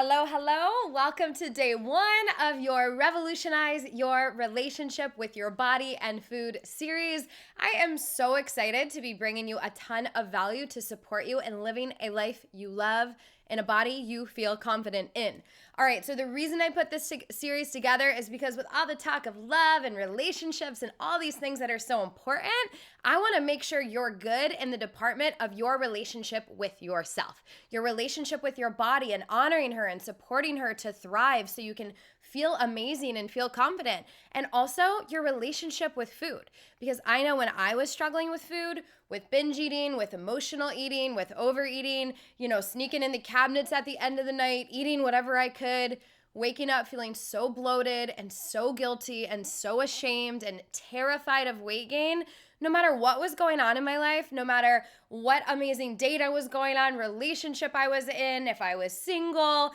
hello, hello. Welcome to day one of your Revolutionize Your Relationship with Your Body and Food series. I am so excited to be bringing you a ton of value to support you in living a life you love in a body you feel confident in. All right, so the reason I put this series together is because with all the talk of love and relationships and all these things that are so important, I want to make sure you're good in the department of your relationship with yourself, your relationship with your body, and honoring her and supporting her to thrive so you can feel amazing and feel confident. And also your relationship with food. Because I know when I was struggling with food, with binge eating, with emotional eating, with overeating, sneaking in the cabinets at the end of the night, eating whatever I could, waking up feeling so bloated and so guilty and so ashamed and terrified of weight gain. No matter what was going on in my life, no matter what amazing date I was going on, relationship I was in, if I was single,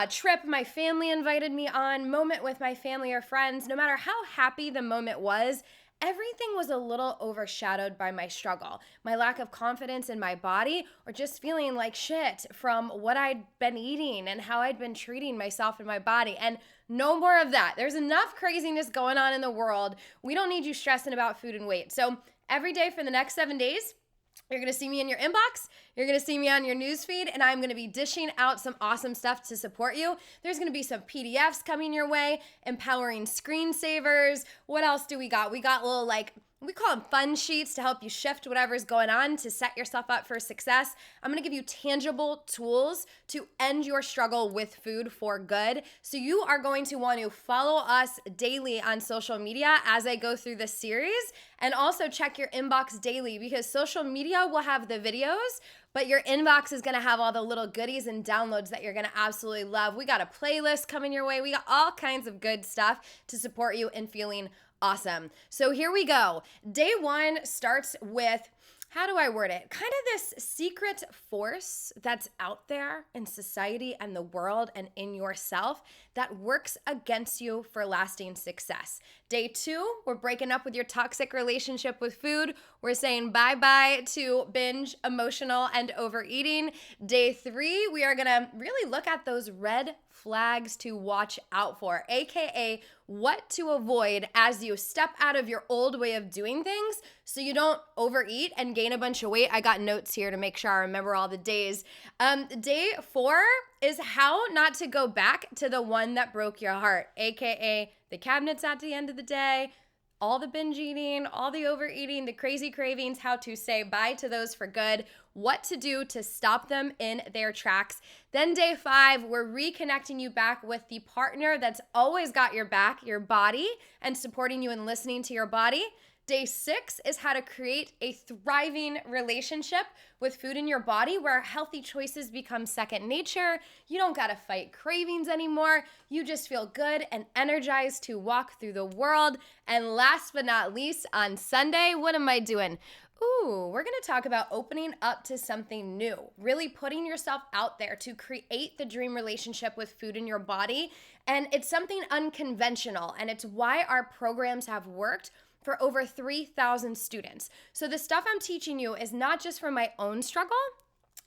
trip my family invited me on, moment with my family or friends, no matter how happy the moment was, everything was a little overshadowed by my struggle, my lack of confidence in my body, or just feeling like shit from what I'd been eating and how I'd been treating myself and my body. And no more of that. There's enough craziness going on in the world. We don't need you stressing about food and weight. So every day for the next 7 days, you're going to see me in your inbox. You're going to see me on your newsfeed, and I'm going to be dishing out some awesome stuff to support you. There's going to be some PDFs coming your way, empowering screensavers. What else do we got? We got little we call them fun sheets to help you shift whatever's going on to set yourself up for success. I'm going to give you tangible tools to end your struggle with food for good. So you are going to want to follow us daily on social media as I go through this series, and also check your inbox daily because social media will have the videos, but your inbox is going to have all the little goodies and downloads that you're going to absolutely love. We got a playlist coming your way. We got all kinds of good stuff to support you in feeling awesome. So here we go. Day one starts with, how do I word it? Kind of this secret force that's out there in society and the world and in yourself that works against you for lasting success. Day two, we're breaking up with your toxic relationship with food. We're saying bye-bye to binge, emotional, and overeating. Day three, we are gonna really look at those red flags to watch out for, AKA what to avoid as you step out of your old way of doing things so you don't overeat and gain a bunch of weight. I got notes here to make sure I remember all the days. Day four is how not to go back to the one that broke your heart, AKA the cabinets at the end of the day, all the binge eating, all the overeating, the crazy cravings, how to say bye to those for good, what to do to stop them in their tracks. Then day five, we're reconnecting you back with the partner that's always got your back, your body, and supporting you and listening to your body. Day six is how to create a thriving relationship with food in your body where healthy choices become second nature. You don't gotta fight cravings anymore. You just feel good and energized to walk through the world. And last but not least, on Sunday, what am I doing? We're gonna talk about opening up to something new, really putting yourself out there to create the dream relationship with food in your body. And it's something unconventional, and it's why our programs have worked for over 3,000 students. So the stuff I'm teaching you is not just from my own struggle,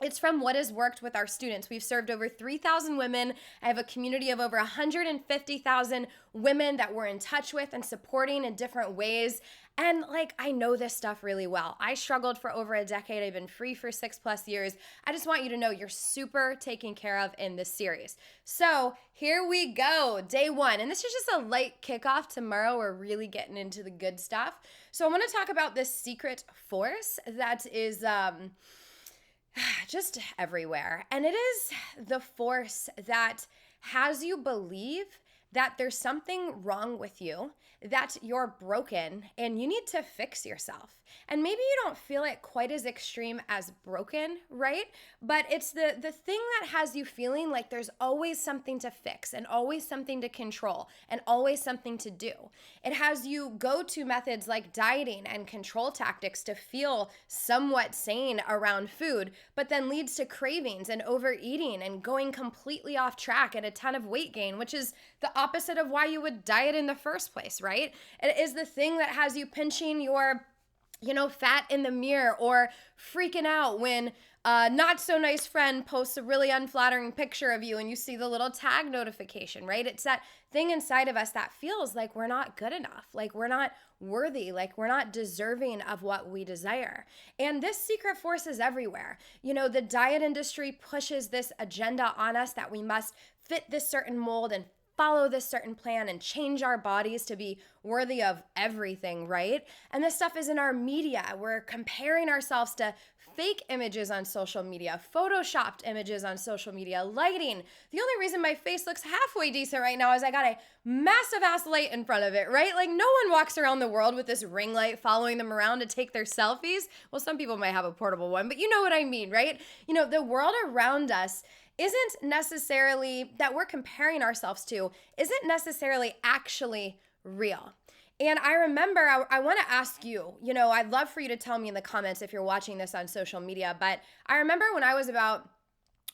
it's from what has worked with our students. We've served over 3,000 women. I have a community of over 150,000 women that we're in touch with and supporting in different ways. And I know this stuff really well. I struggled for over a decade. I've been free for 6+ years. I just want you to know you're super taken care of in this series. So here we go, day one. And this is just a light kickoff. Tomorrow we're really getting into the good stuff. So I want to talk about this secret force that is just everywhere. And it is the force that has you believe that there's something wrong with you, that you're broken, and you need to fix yourself. And maybe you don't feel it quite as extreme as broken, right? But it's the thing that has you feeling like there's always something to fix and always something to control and always something to do. It has you go to methods like dieting and control tactics to feel somewhat sane around food, but then leads to cravings and overeating and going completely off track and a ton of weight gain, which is the opposite of why you would diet in the first place, right? It is the thing that has you pinching your fat in the mirror or freaking out when a not so nice friend posts a really unflattering picture of you and you see the little tag notification, right? It's that thing inside of us that feels like we're not good enough, like we're not worthy, like we're not deserving of what we desire. And this secret force is everywhere. The diet industry pushes this agenda on us that we must fit this certain mold and follow this certain plan and change our bodies to be worthy of everything, right? And this stuff is in our media. We're comparing ourselves to fake images on social media, photoshopped images on social media, lighting. The only reason my face looks halfway decent right now is I got a massive ass light in front of it, right? Like no one walks around the world with this ring light following them around to take their selfies. Well, some people might have a portable one, but you know what I mean, right? The world around us isn't necessarily that we're comparing ourselves to, isn't necessarily actually real. And I remember, I want to ask you, I'd love for you to tell me in the comments if you're watching this on social media, but I remember when I was about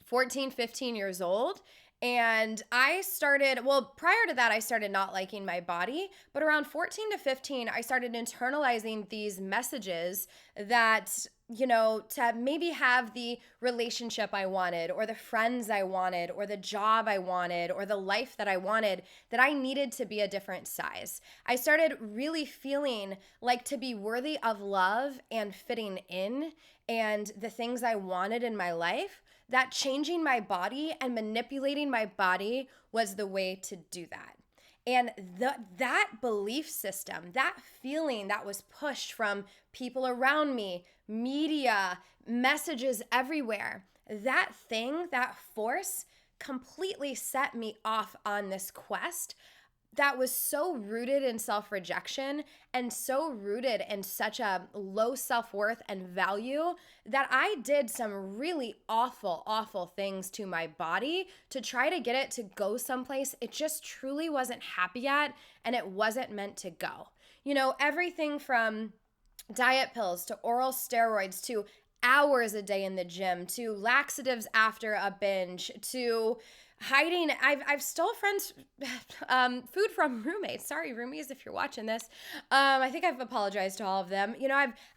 14, 15 years old, and I started, prior to that, I started not liking my body, but around 14 to 15, I started internalizing these messages that, to maybe have the relationship I wanted, or the friends I wanted, or the job I wanted, or the life that I wanted, that I needed to be a different size. I started really feeling like to be worthy of love and fitting in and the things I wanted in my life, that changing my body and manipulating my body was the way to do that. And that belief system, that feeling that was pushed from people around me, media, messages everywhere, that thing, that force completely set me off on this quest that was so rooted in self-rejection and so rooted in such a low self-worth and value that I did some really awful, awful things to my body to try to get it to go someplace it just truly wasn't happy at and it wasn't meant to go. Everything from diet pills to oral steroids to hours a day in the gym to laxatives after a binge to hiding. I've stole friends' food from roommates. Sorry, roomies, if you're watching this. I think I've apologized to all of them.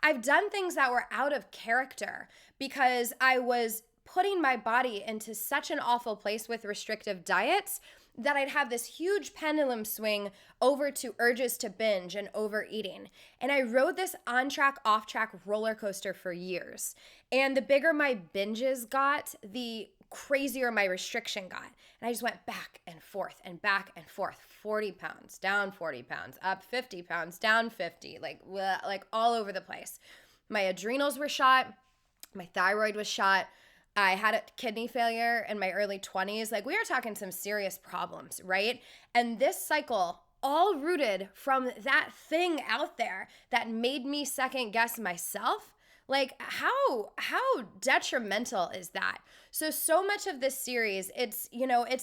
I've done things that were out of character because I was putting my body into such an awful place with restrictive diets that I'd have this huge pendulum swing over to urges to binge and overeating. And I rode this on-track, off-track roller coaster for years. And the bigger my binges got, the crazier my restriction got. And I just went back and forth and back and forth. 40 pounds, down 40 pounds, up 50 pounds, down 50, like all over the place. My adrenals were shot. My thyroid was shot. I had a kidney failure in my early 20s. Like we are talking some serious problems, right? And this cycle all rooted from that thing out there that made me second guess myself. Like how detrimental is that? So much of this series, it's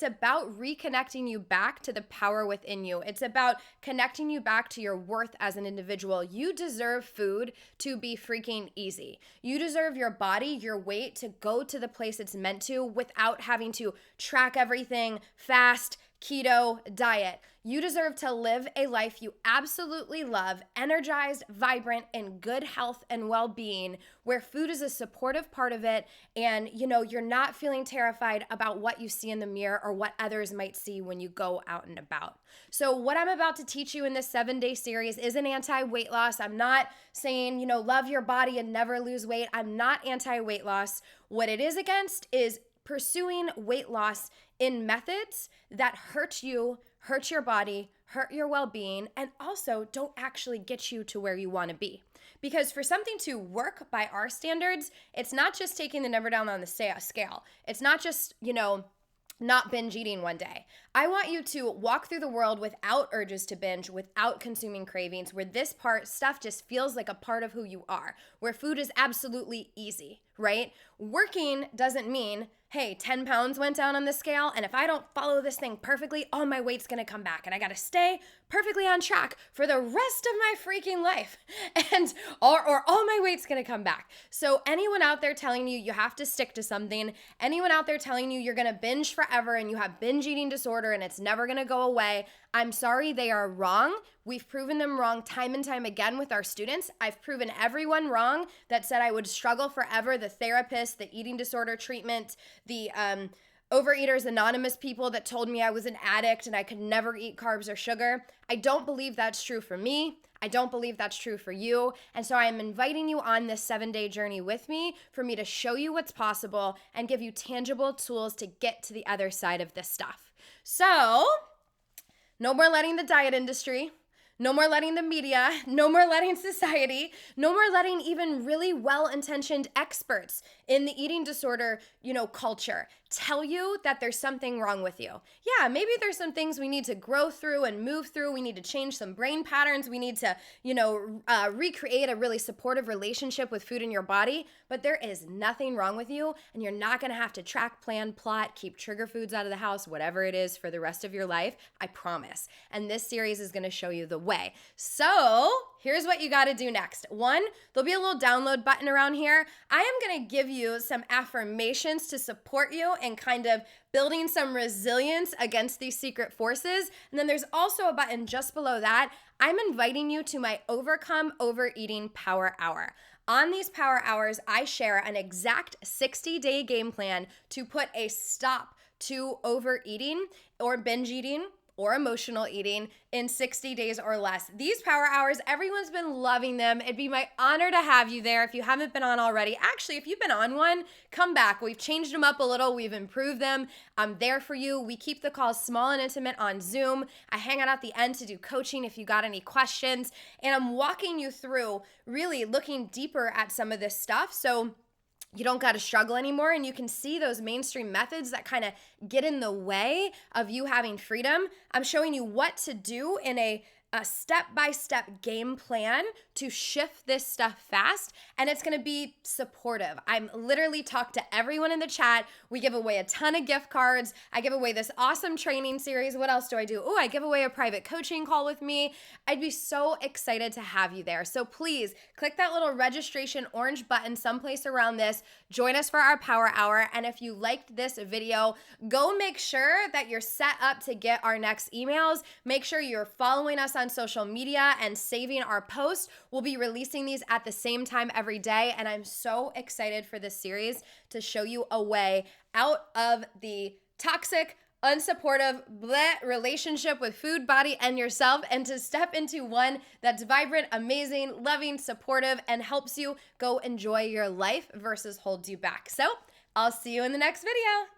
about reconnecting you back to the power within you. It's about connecting you back to your worth as an individual. You deserve food to be freaking easy. You deserve your body, your weight to go to the place it's meant to without having to track everything, fast, keto, diet. You deserve to live a life you absolutely love, energized, vibrant, in good health and well-being, where food is a supportive part of it, and you're not feeling terrified about what you see in the mirror or what others might see when you go out and about. So what I'm about to teach you in this 7-day series isn't anti-weight loss. I'm not saying, love your body and never lose weight. I'm not anti-weight loss. What it is against is pursuing weight loss in methods that hurt you, hurt your body, hurt your well-being, and also don't actually get you to where you want to be. Because for something to work by our standards, it's not just taking the number down on the scale. It's not just, not binge eating one day. I want you to walk through the world without urges to binge, without consuming cravings, where this stuff just feels like a part of who you are, where food is absolutely easy, right? Working doesn't mean, hey, 10 pounds went down on the scale, and if I don't follow this thing perfectly, all my weight's gonna come back, and I gotta stay perfectly on track for the rest of my freaking life, and or all my weight's gonna come back. So anyone out there telling you have to stick to something, anyone out there telling you you're gonna binge forever and you have binge eating disorder and it's never gonna go away, I'm sorry, they are wrong. We've proven them wrong time and time again with our students. I've proven everyone wrong that said I would struggle forever. The therapist, the eating disorder treatment, the Overeaters Anonymous people that told me I was an addict and I could never eat carbs or sugar. I don't believe that's true for me. I don't believe that's true for you. And so I am inviting you on this 7-day journey with me for me to show you what's possible and give you tangible tools to get to the other side of this stuff. So, no more letting the diet industry, no more letting the media, no more letting society, no more letting even really well-intentioned experts in the eating disorder, culture tell you that there's something wrong with you. Yeah, maybe there's some things we need to grow through and move through. We need to change some brain patterns. We need to, recreate a really supportive relationship with food in your body, but there is nothing wrong with you, and you're not gonna have to track, plan, plot, keep trigger foods out of the house, whatever it is for the rest of your life, I promise. And this series is gonna show you the way. So here's what you gotta do next. 1, there'll be a little download button around here. I am gonna give you some affirmations to support you and kind of building some resilience against these secret forces. And then there's also a button just below that. I'm inviting you to my Overcome Overeating Power Hour. On these power hours, I share an exact 60-day game plan to put a stop to overeating or binge eating or emotional eating in 60 days or less. These power hours, everyone's been loving them. It'd be my honor to have you there if you haven't been on already. Actually, if you've been on one, come back. We've changed them up a little. We've improved them. I'm there for you. We keep the calls small and intimate on Zoom. I hang out at the end to do coaching if you got any questions. And I'm walking you through really looking deeper at some of this stuff. So you don't got to struggle anymore, and you can see those mainstream methods that kind of get in the way of you having freedom. I'm showing you what to do in a step-by-step game plan to shift this stuff fast, and it's going to be supportive. I'm literally talk to everyone in the chat. We give away a ton of gift cards. I give away this awesome training series. What else do I do? Oh, I give away a private coaching call with me. I'd be so excited to have you there. So please click that little registration orange button someplace around this. Join us for our power hour. And if you liked this video, go make sure that you're set up to get our next emails. Make sure you're following us on social media and saving our posts. We'll be releasing these at the same time every day, and I'm so excited for this series to show you a way out of the toxic, unsupportive relationship with food, body, and yourself, and to step into one that's vibrant, amazing, loving, supportive, and helps you go enjoy your life versus holds you back. So I'll see you in the next video.